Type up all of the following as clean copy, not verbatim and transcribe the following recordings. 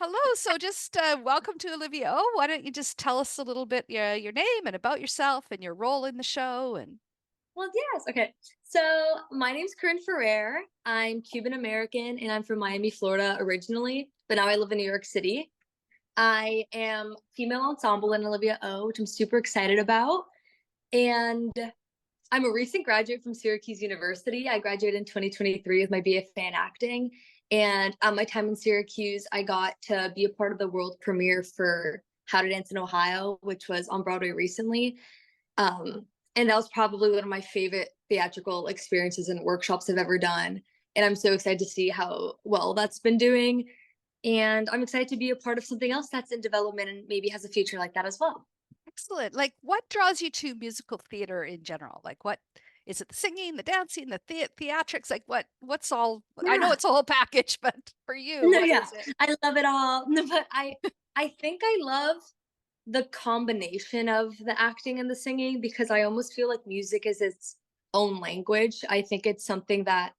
Hello. So just welcome to Olivia O. Why don't you just tell us a little bit your name and about yourself and your role in the show and Well, yes. Okay. So my name's Corinne Ferrer. I'm Cuban American and I'm from Miami, Florida originally, but now I live in New York City. I am female ensemble in Olivia O, which I'm super excited about. And I'm a recent graduate from Syracuse University. I graduated in 2023 with my BFA in acting. And my time in Syracuse, I got to be a part of the world premiere for How to Dance in Ohio, which was on Broadway recently. Um, and that was probably one of my favorite theatrical experiences and workshops I've ever done. And I'm so excited to see how well that's been doing. And I'm excited to be a part of something else that's in development and maybe has a future like that as well. excellent. Like what draws you to musical theater in general? Like what is it, the singing, the dancing, the theatrics? Like what's all I know Yeah. it's a whole package, but for you, No, what yeah. is it? I love it all. No, but I think I love the combination of the acting and the singing because I almost feel like music is its own language. I think it's something that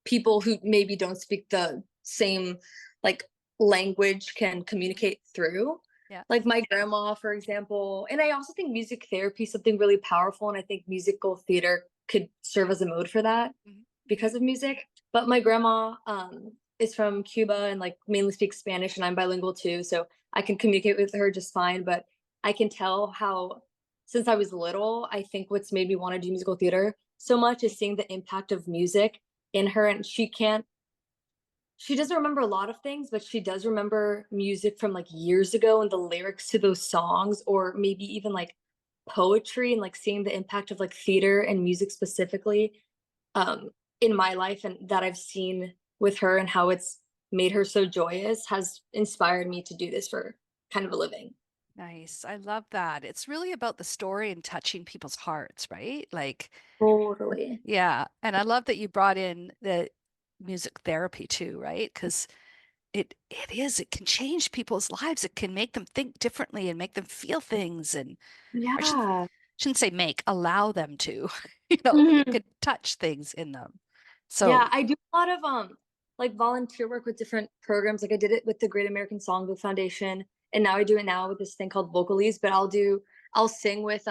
people who maybe don't speak the same like language can communicate through. Yeah. Like my grandma, for example. And I also think music therapy is something really powerful. And I think musical theater could serve as a mode for that Mhm. because of music. But my grandma is from Cuba and like mainly speaks Spanish, and I'm bilingual too. So I can communicate with her just fine, but I can tell how, since I was little, I think what's made me want to do musical theater so much is seeing the impact of music in her. And she doesn't remember a lot of things, but she does remember music from like years ago and the lyrics to those songs, or maybe even like poetry and like seeing the impact of like theater and music specifically um, in my life and that I've seen with her and how it's made her so joyous has inspired me to do this for kind of a living. Nice. I love that. It's really about the story and touching people's hearts, right? Like, Totally. yeah. And I love that you brought in the music therapy too, right? Because it can change people's lives. It can make them think differently and make them feel things. And I Yeah. shouldn't say make, allow them to, it Mhm. could touch things in them. Yeah, So I do a lot of like volunteer work with different programs. Like I did it with the Great American Songbook Foundation, and now I do it now with this thing called Vocalies, but I'll sing with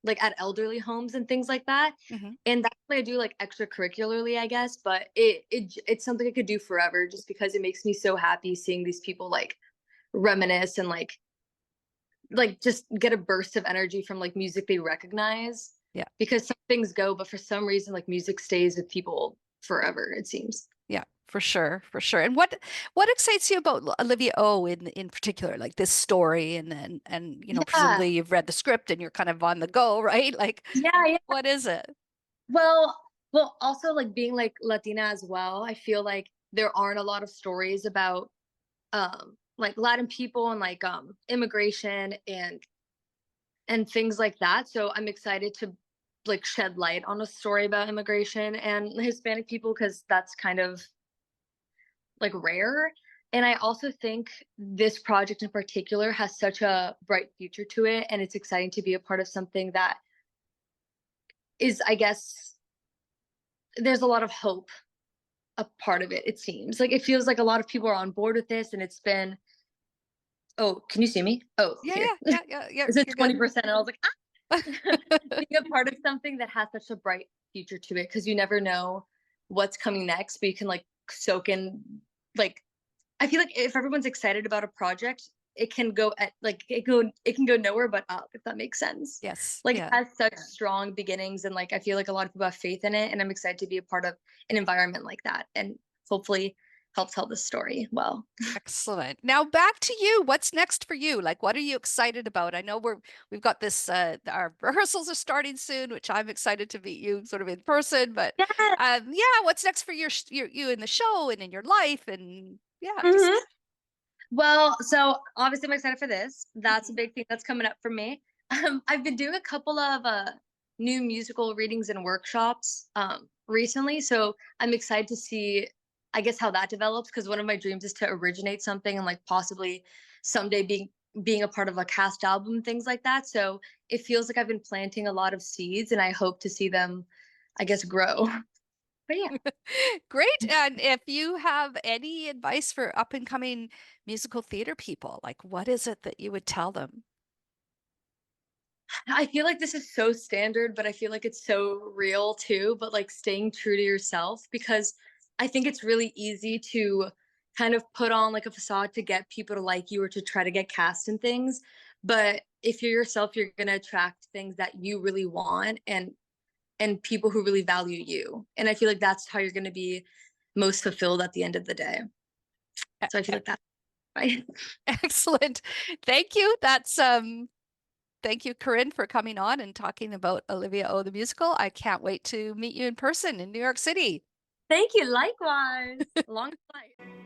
like at elderly homes and things like that. mhm. And that's what I do like extracurricularly, I guess, but it's something I could do forever just because it makes me so happy seeing these people like reminisce and like just get a burst of energy from like music they recognize Yeah. because some things go, but for some reason like music stays with people forever, it seems. Yeah, for sure, for sure. And what excites you about Olivia O in particular, like this story and Yeah. presumably you've read the script and you're kind of on the go, right? Like Yeah, yeah. what is it? Well, well, also like being like Latina as well, I feel like there aren't a lot of stories about like Latin people and like immigration and things like that. So I'm excited to like shed light on a story about immigration and Hispanic people because that's kind of like rare. And I also think this project in particular has such a bright future to it. And it's exciting to be a part of something that is, I guess, there's a lot of hope a part of it, it seems. Like it feels like a lot of people are on board with this and it's been, oh, can you see me? Oh, Yeah, here. yeah, yeah, yeah, yeah, Is it you're good. 20%? And I was like, being a part of something that has such a bright future to it because you never know what's coming next, but you can like soak in like I feel like if everyone's excited about a project, it can go at like it can go nowhere but up, if that makes sense. Yes, Like it yeah. has such strong beginnings and like I feel like a lot of people have faith in it and I'm excited to be a part of an environment like that and hopefully help tell the story well. Excellent. Now back to you. What's next for you? Like, what are you excited about? I know we've got this our rehearsals are starting soon, which I'm excited to meet you sort of in person, but Yeah. yeah, what's next for you in the show and in your life and yeah, just Mhm. Well, so obviously I'm excited for this. That's a Mhm. big thing that's coming up for me. I've been doing a couple of new musical readings and workshops recently, so I'm excited to see, I guess, how that develops. Because one of my dreams is to originate something and like possibly someday being a part of a cast album, things like that. So it feels like I've been planting a lot of seeds, and I hope to see them, I guess, grow. But yeah. Great. And if you have any advice for up and coming musical theater people, like what is it that you would tell them? I feel like this is so standard, but I feel like it's so real too. But like staying true to yourself, because I think it's really easy to kind of put on like a facade to get people to like you or to try to get cast in things. But if you're yourself, you're gonna attract things that you really want and people who really value you. And I feel like that's how you're gonna be most fulfilled at the end of the day. E- So I feel e- like that's right. Excellent. Thank you. Thank you, Corinne, for coming on and talking about Olivia O the musical. I can't wait to meet you in person in New York City. Thank you. Likewise. Long flight.